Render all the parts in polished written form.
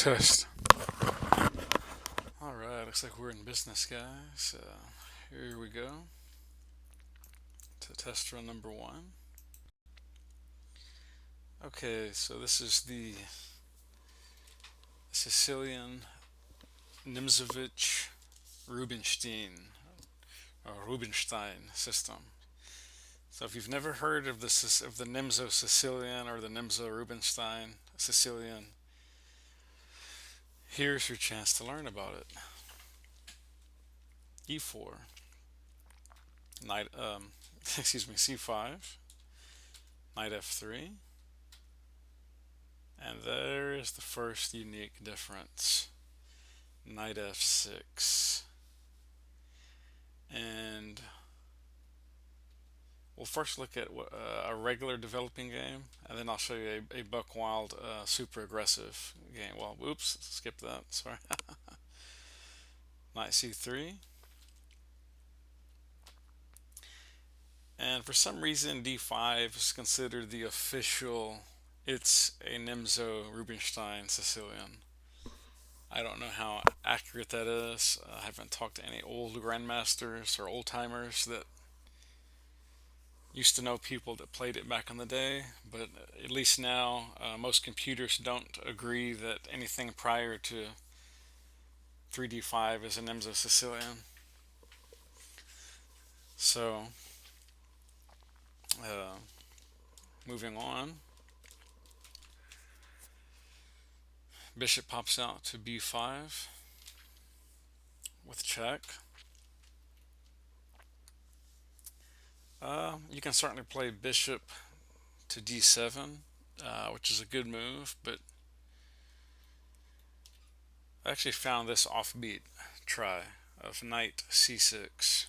Test. Alright, looks like we're in business, guys. Here we go to test run number one. Okay, so this is the Sicilian Nimzowitsch-Rubinstein or Rubinstein system. So if you've never heard of the Nimzo-Sicilian or the Nimzo-Rubinstein Sicilian, here's your chance to learn about it. E4, knight, C5, knight F3, and there is the first unique difference. Knight F6, and we'll first look at a regular developing game, and then I'll show you a buck wild super aggressive game. Well, oops, skip that, sorry. Knight C3, and for some reason D5 is considered the official. It's a Nimzo-Rubinstein Sicilian. I don't know how accurate that is. I haven't talked to any old grandmasters or old timers that used to know people that played it back in the day, but at least now most computers don't agree that anything prior to 3D5 is a Nimzo Sicilian. So, uh, moving on, bishop pops out to B5 with check. You can certainly play bishop to D7, which is a good move, but I actually found this offbeat try of knight C6.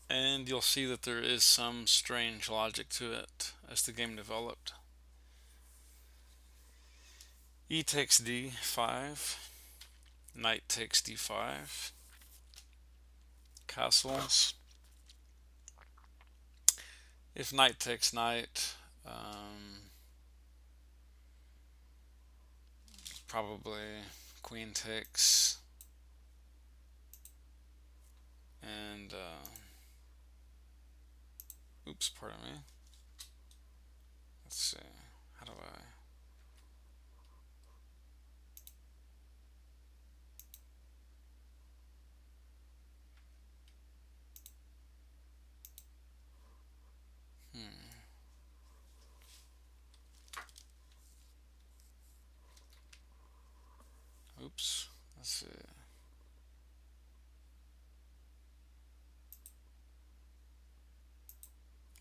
And you'll see that there is some strange logic to it as the game developed. E takes D5, knight takes D5, castles. If knight takes knight, probably queen takes, and oops, pardon me. Let's see, how do I? Oops, let's see.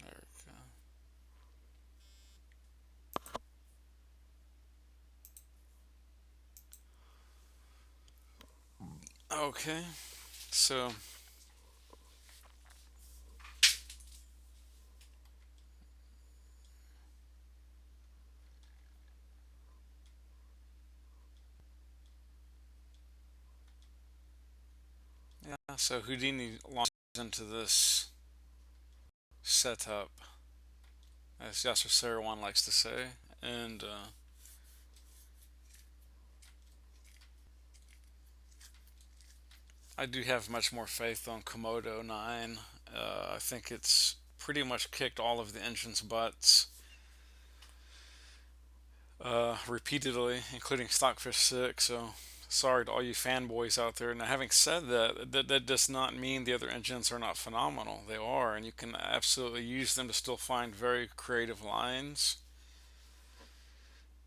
There we go. Okay, so yeah, so Houdini launches into this setup, as Yasser Seirawan likes to say, and I do have much more faith on Komodo 9. I think it's pretty much kicked all of the engine's butts repeatedly, including Stockfish 6. So sorry to all you fanboys out there. Now, having said that, that does not mean the other engines are not phenomenal. They are, and you can absolutely use them to still find very creative lines.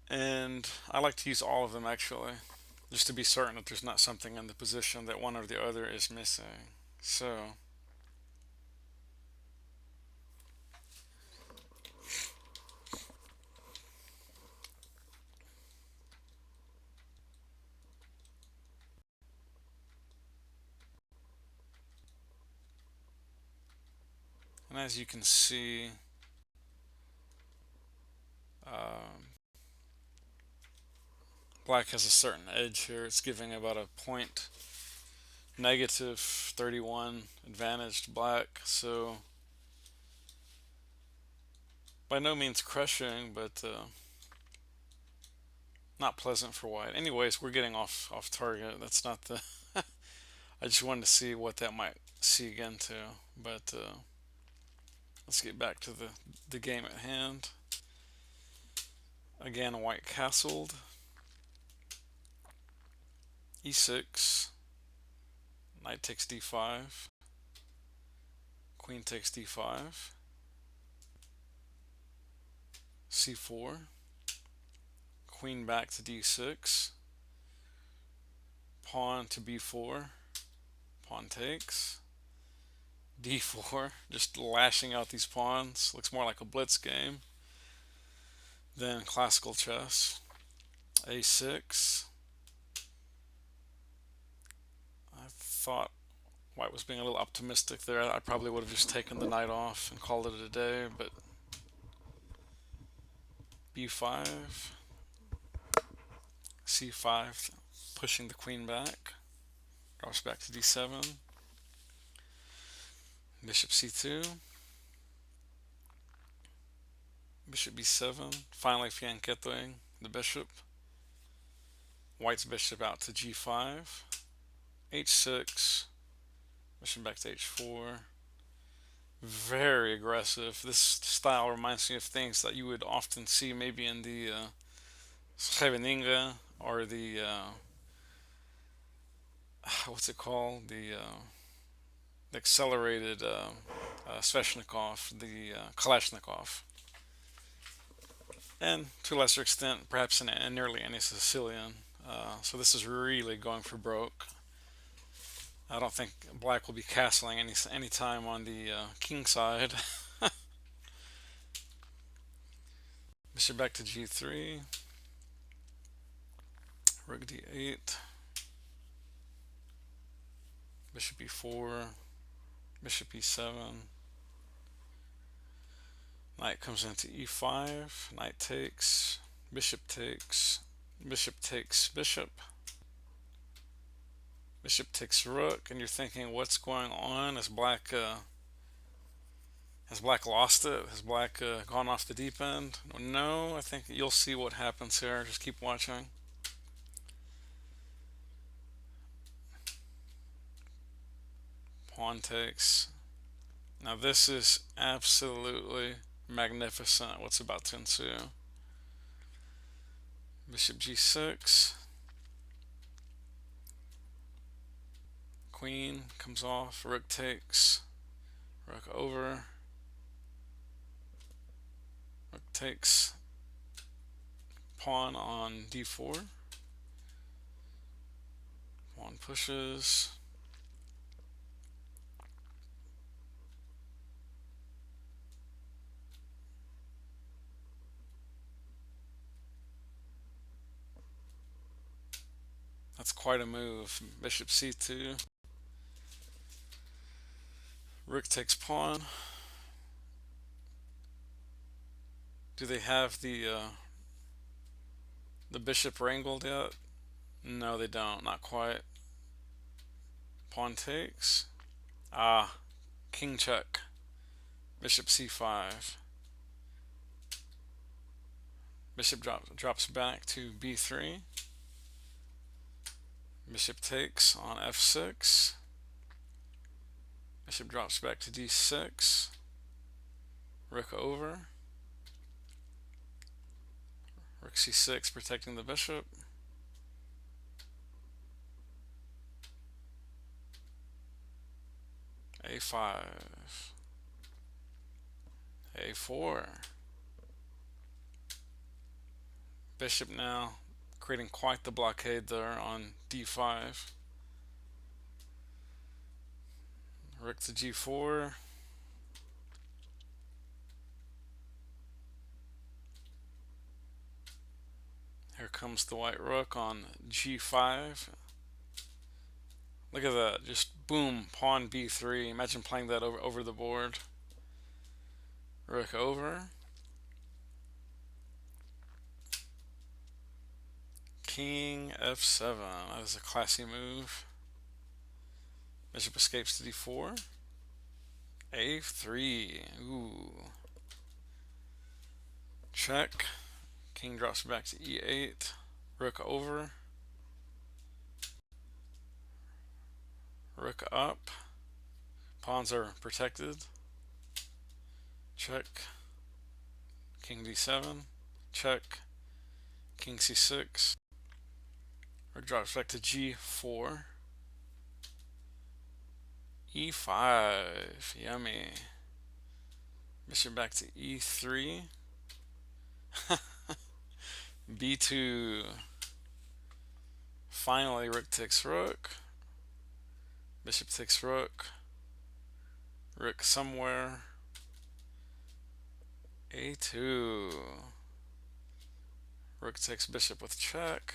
And I like to use all of them actually, just to be certain that there's not something in the position that one or the other is missing. So, and as you can see, black has a certain edge here. It's giving about a point negative 31 advantage to black. So by no means crushing, but not pleasant for white. Anyways, we're getting off target. That's not the. I just wanted to see what that might seek into, but let's get back to the game at hand. Again, white castled. E6. Knight takes d5. Queen takes d5. c4. Queen back to d6. Pawn to b4. Pawn takes. d4. Just lashing out these pawns. Looks more like a blitz game than classical chess. a6. I thought white was being a little optimistic there. I probably would have just taken the knight off and called it a day, but b5. c5, pushing the queen back. Drops back to d7. Bishop c2. Bishop b7. Finally fianchettoing the bishop. White's bishop out to g5. h6. Bishop back to h4. Very aggressive. This style reminds me of things that you would often see maybe in the Scheveningen or the what's it called? The accelerated Sveshnikov, the Kalashnikov, and to a lesser extent, perhaps in nearly any Sicilian. So this is really going for broke. I don't think black will be castling any time on the king side. Bishop back to g3. Rook d8. Bishop e4. Bishop e7. Knight comes into e5. Knight takes. Bishop takes. Bishop takes bishop. Bishop takes rook, and you're thinking, what's going on? Has black lost it? Has black gone off the deep end? No, I think you'll see what happens here. Just keep watching. Pawn takes. Now this is absolutely magnificent, what's about to ensue. Bishop g6. Queen comes off. Rook takes. Rook over. Rook takes. Pawn on d4. Pawn pushes. That's quite a move. Bishop c2. Rook takes pawn. Do they have the bishop wrangled yet? No, they don't. Not quite. Pawn takes. Ah, king check. Bishop c5. Bishop drops back to b3. Bishop takes on f6. Bishop drops back to d6. Rook over. Rook c6 protecting the bishop. a5. a4. Bishop now creating quite the blockade there on d5. Rook to g4. Here comes the white rook on g5. Look at that, just boom, pawn b3. Imagine playing that over the board. Rook over. King f7. That is a classy move. Bishop escapes to d4. a3. Ooh. Check. King drops back to e8. Rook over, rook up. Pawns are protected. Check. King d7. Check. King c6. Rook drops back to g4. e5. Yummy. Bishop back to e3. b2. Finally, rook takes rook. Bishop takes rook. Rook somewhere. a2. Rook takes bishop with check.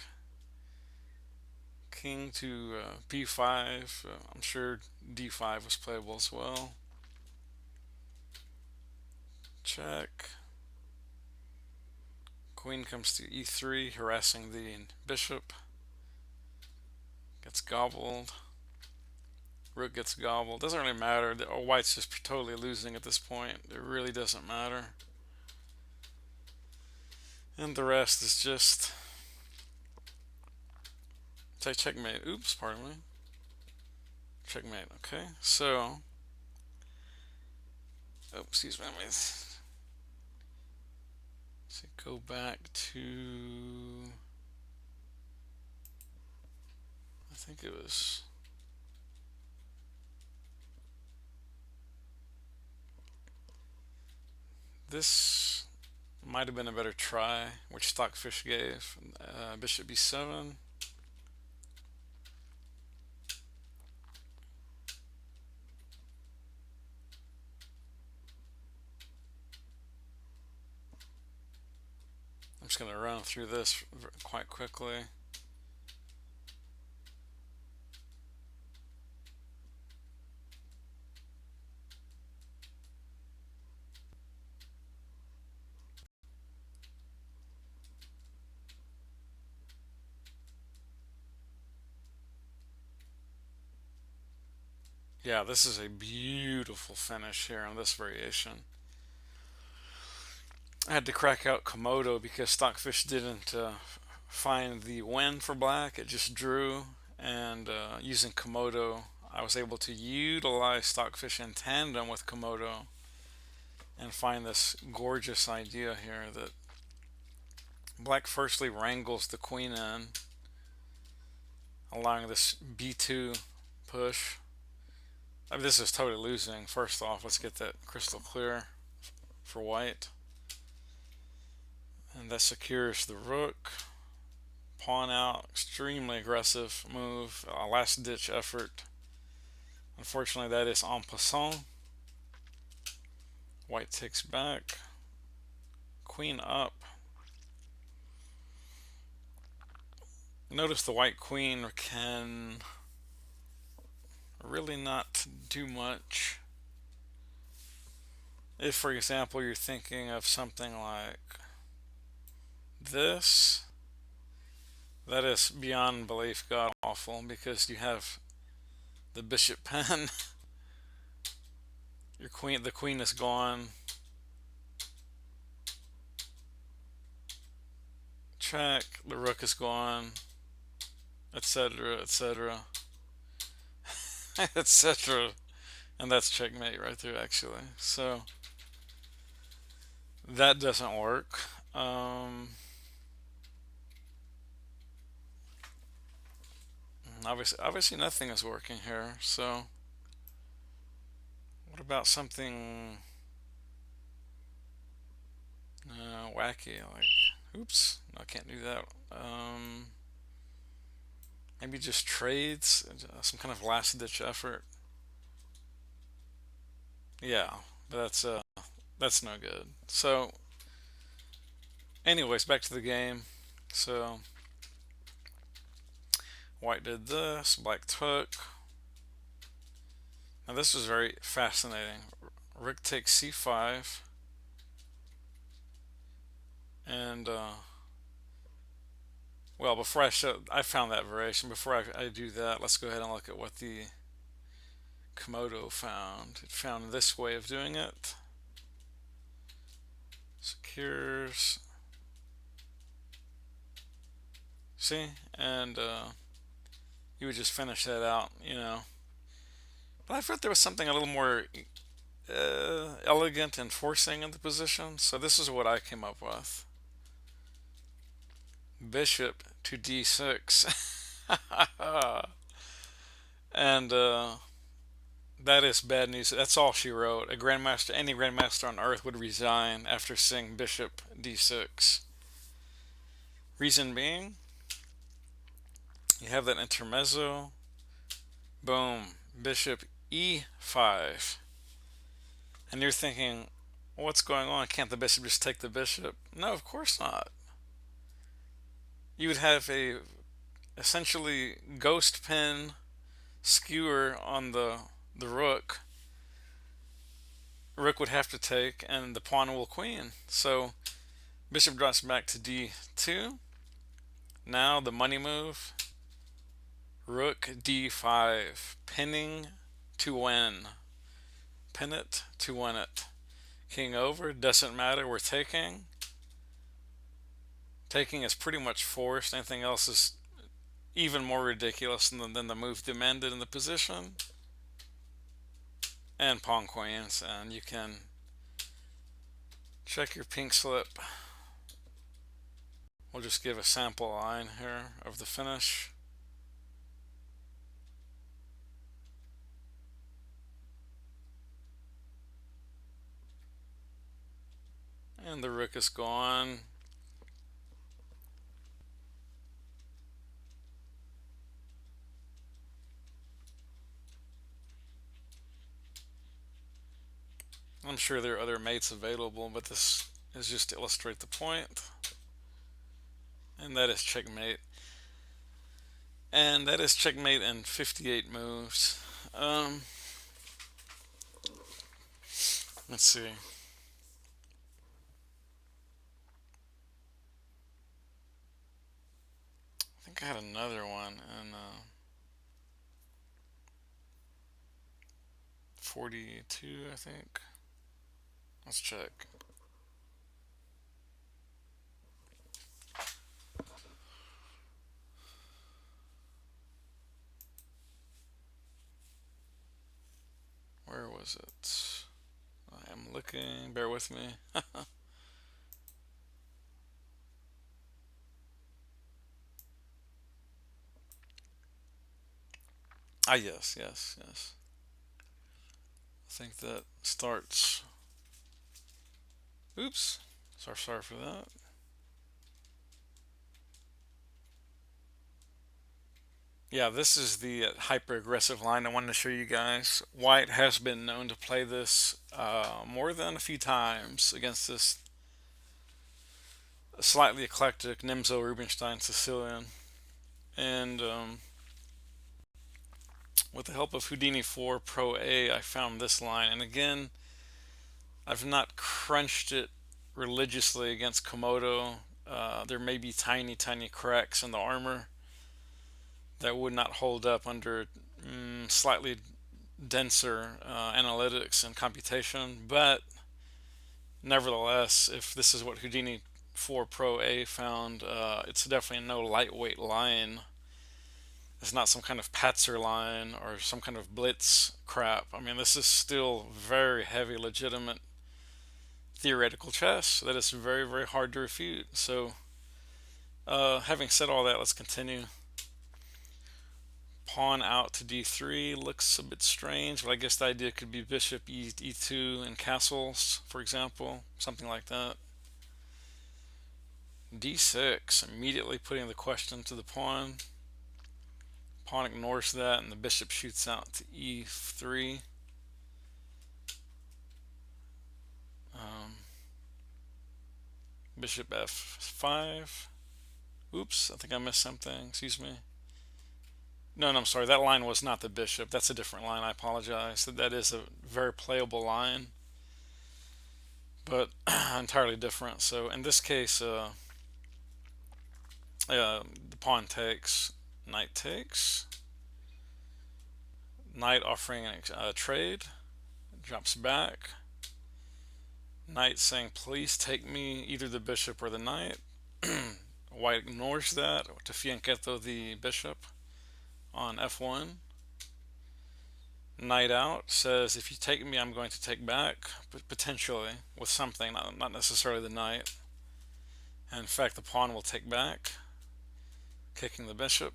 King to b5. I'm sure d5 was playable as well. Check. Queen comes to e3, harassing the bishop. Gets gobbled. Rook gets gobbled. Doesn't really matter. White's just totally losing at this point. It really doesn't matter. And the rest is just... Say checkmate. Oops, pardon me. Checkmate. Okay, so... Oh, excuse me. Let's go back to... I think it was... This might have been a better try, which Stockfish gave. Bishop b7. I'm just going to run through this quite quickly. Yeah, this is a beautiful finish here on this variation. I had to crack out Komodo because Stockfish didn't find the win for black. It just drew, and using Komodo, I was able to utilize Stockfish in tandem with Komodo and find this gorgeous idea here that black firstly wrangles the queen in, allowing this b2 push. I mean, this is totally losing. First off, let's get that crystal clear for white. And that secures the rook. Pawn out. Extremely aggressive move. Last ditch effort. Unfortunately, that is en passant. White takes back. Queen up. Notice the white queen can really not do much. If, for example, you're thinking of something like this, that is beyond belief god awful, because you have the bishop pen. The queen is gone. Check. The rook is gone, etc., etc., etc. And that's checkmate right there, actually. So that doesn't work. Obviously nothing is working here. So what about something wacky, like, oops, no, I can't do that. Maybe just trades, some kind of last ditch effort. Yeah, but that's no good. So anyways, back to the game. So white did this, black took. Now this was very fascinating. Rook takes c5, and well, before I found that variation. Before I do that, let's go ahead and look at what the Komodo found. It found this way of doing it. Secures, See? And you would just finish that out, you know. But I thought there was something a little more elegant and forcing in the position, so this is what I came up with. Bishop to d6. And that is bad news. That's all she wrote. A grandmaster, any grandmaster on earth would resign after seeing bishop d6. Reason being, you have that intermezzo. Boom. Bishop e5. And you're thinking, what's going on? Can't the bishop just take the bishop? No, of course not. You would have a essentially ghost pin skewer on the rook. Rook would have to take, and the pawn will queen. So bishop drops back to d2. Now the money move. Rook d5, pinning to win. Pin it to win it. King over, doesn't matter, we're taking. Taking is pretty much forced. Anything else is even more ridiculous than the move demanded in the position. And pawn queens, and you can check your pink slip. We'll just give a sample line here of the finish. And the rook is gone. I'm sure there are other mates available, but this is just to illustrate the point. And that is checkmate. And that is checkmate in 58 moves. Let's see. I think I had another one in 42, I think. Let's check. Where was it? I am looking. Bear with me. Ah, yes, yes, yes. I think that starts. Oops. Sorry for that. Yeah, this is the hyper aggressive line I wanted to show you guys. White has been known to play this more than a few times against this slightly eclectic Nimzo-Rubinstein Sicilian. And with the help of Houdini 4 Pro A, I found this line. And again, I've not crunched it religiously against Komodo. There may be tiny, tiny cracks in the armor that would not hold up under slightly denser analytics and computation. But nevertheless, if this is what Houdini 4 Pro A found, it's definitely no lightweight line. It's not some kind of Patzer line or some kind of blitz crap. I mean, this is still very heavy, legitimate theoretical chess that is very, very hard to refute. So, having said all that, let's continue. Pawn out to d3 looks a bit strange, but I guess the idea could be bishop e2 and castles, for example, something like that. d6, immediately putting the question to the pawn. Pawn ignores that, and the bishop shoots out to e3. Bishop f5. Oops, I think I missed something. Excuse me. No, I'm sorry. That line was not the bishop. That's a different line. I apologize. That is a very playable line, but entirely different. So in this case, the pawn takes, knight takes, knight offering a trade, drops back, knight saying, please take me, either the bishop or the knight. White ignores that to fianchetto the bishop on f1. Knight out says, if you take me, I'm going to take back, but potentially with something, not necessarily the knight. And in fact, the pawn will take back, kicking the bishop.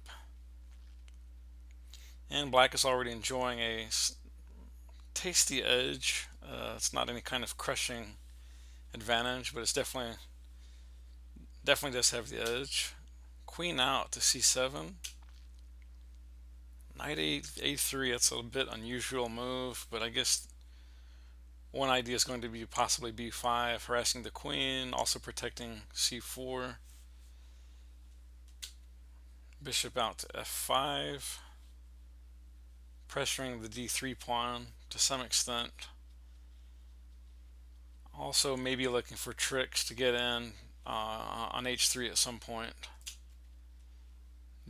And black is already enjoying a tasty edge. It's not any kind of crushing advantage, but it's definitely does have the edge. Queen out to c7. Knight a3, that's a bit unusual move, but I guess one idea is going to be possibly b5, harassing the queen, also protecting c4. Bishop out to f5, pressuring the d3 pawn to some extent. Also maybe looking for tricks to get in on h3 at some point.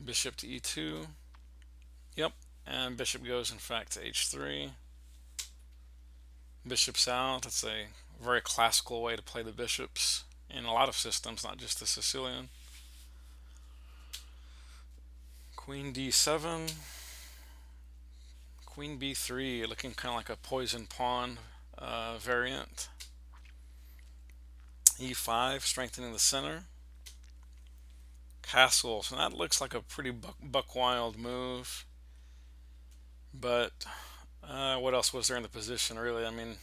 Bishop to e2. Yep, and bishop goes in fact to h3. Bishop's out. That's a very classical way to play the bishops in a lot of systems, not just the Sicilian. Queen d7. Queen b3, looking kind of like a poison pawn variant. e5, strengthening the center. Castle, so that looks like a pretty buck wild move. But what else was there in the position, really? I mean,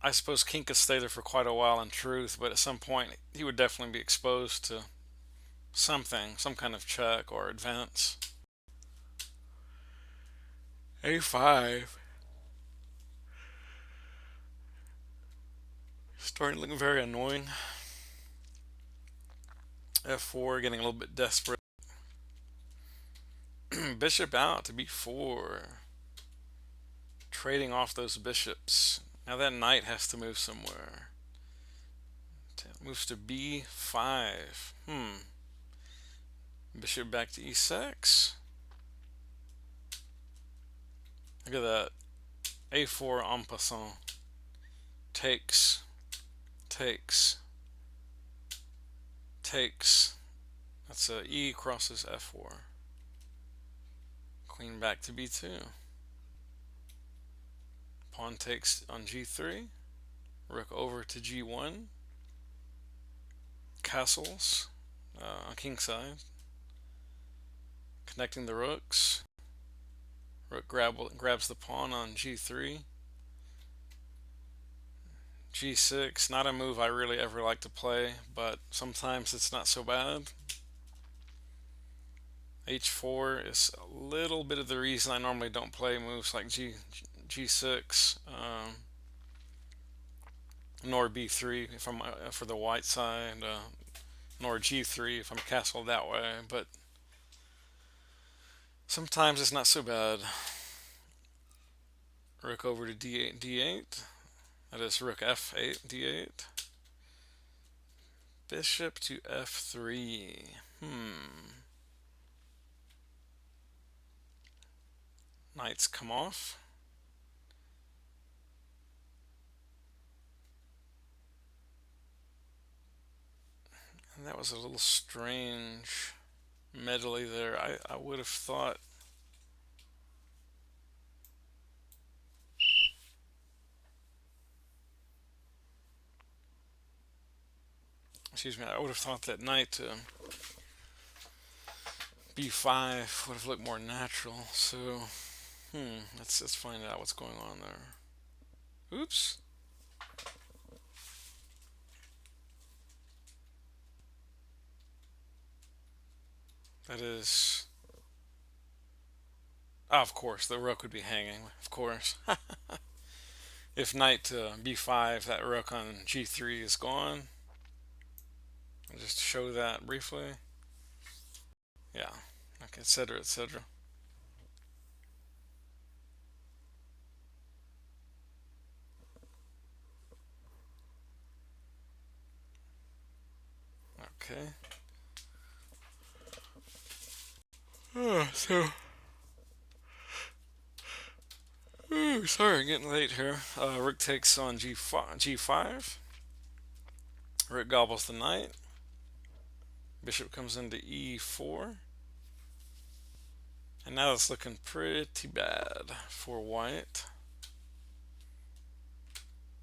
I suppose king could stay there for quite a while in truth, but at some point he would definitely be exposed to something, some kind of check or advance. a5. Starting looking very annoying. f4, getting a little bit desperate. Bishop out to b4. Trading off those bishops. Now that knight has to move somewhere. Moves to b5. Bishop back to e6. Look at that. a4 en passant. Takes. That's a e crosses f4. Queen back to b2. Pawn takes on g3. Rook over to g1. Castles on king side. Connecting the rooks. Rook grabs the pawn on g3. g6, not a move I really ever like to play, but sometimes it's not so bad. h4 is a little bit of the reason I normally don't play moves like g6, nor b3 if I'm for the white side, nor g3 if I'm castled that way, but sometimes it's not so bad. Rook over to d8. That is rook f8, d8. Bishop to f3. Knights come off. And that was a little strange medley there. I would have thought I would have thought that knight to b5 would have looked more natural. So, let's find out what's going on there. Oops. That is... Oh, of course, the rook would be hanging, of course. If knight to b5, that rook on g3 is gone. I'll just show that briefly. Yeah, okay, etc., etc. Okay. Sorry, getting late here. Rook takes on g5. Rook gobbles the knight. Bishop comes into e4. And now it's looking pretty bad for white.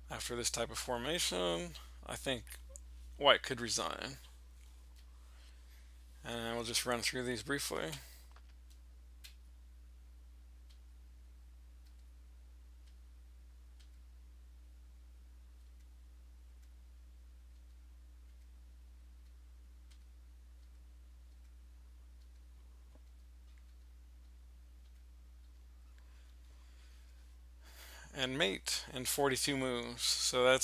After this type of formation, I think white could resign. And we'll just run through these briefly. And mate in 42 moves. So that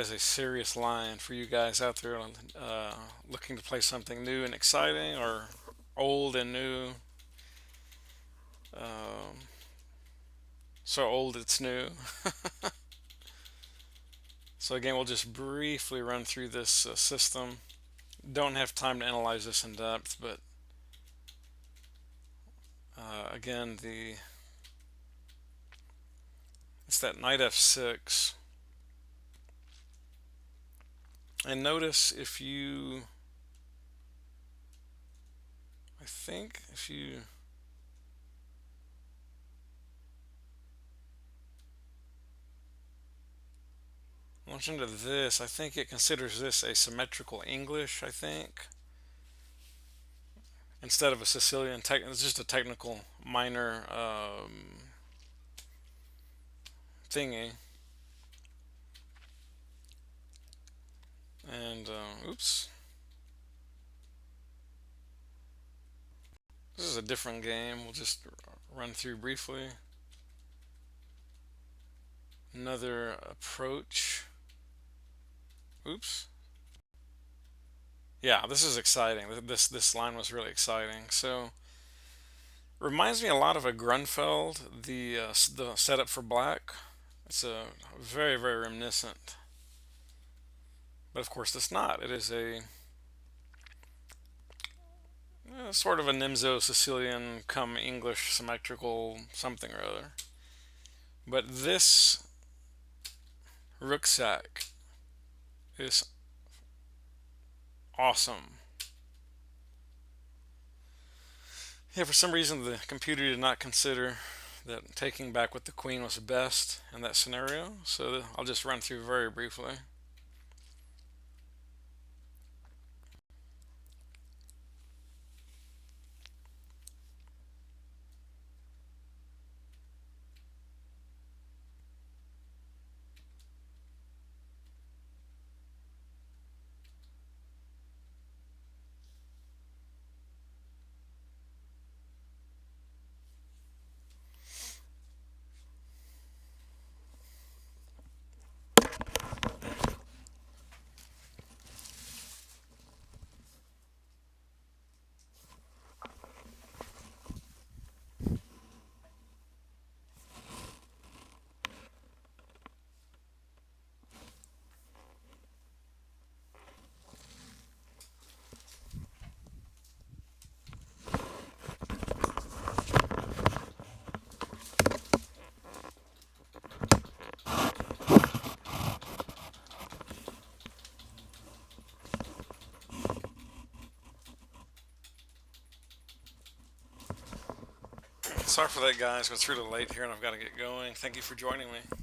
is a serious line for you guys out there looking to play something new and exciting, or old and new. Um, so old it's new. So again, we'll just briefly run through this system. Don't have time to analyze this in depth, but again, it's that knight f6. And notice I think if you launch into this, I think it considers this a symmetrical English, I think. Instead of a Sicilian, it's just a technical minor thingy. And, oops. This is a different game. We'll just run through briefly. Another approach. Oops. Yeah, this is exciting. This line was really exciting. So, reminds me a lot of a Grunfeld, the setup for black. It's a very, very reminiscent. But of course, it's not. It is a sort of a Nimzo-Sicilian come English symmetrical something or other. But this rucksack is awesome. Yeah, for some reason the computer did not consider that taking back with the queen was best in that scenario. So I'll just run through very briefly. Sorry for that, guys, but it's really late here and I've got to get going. Thank you for joining me.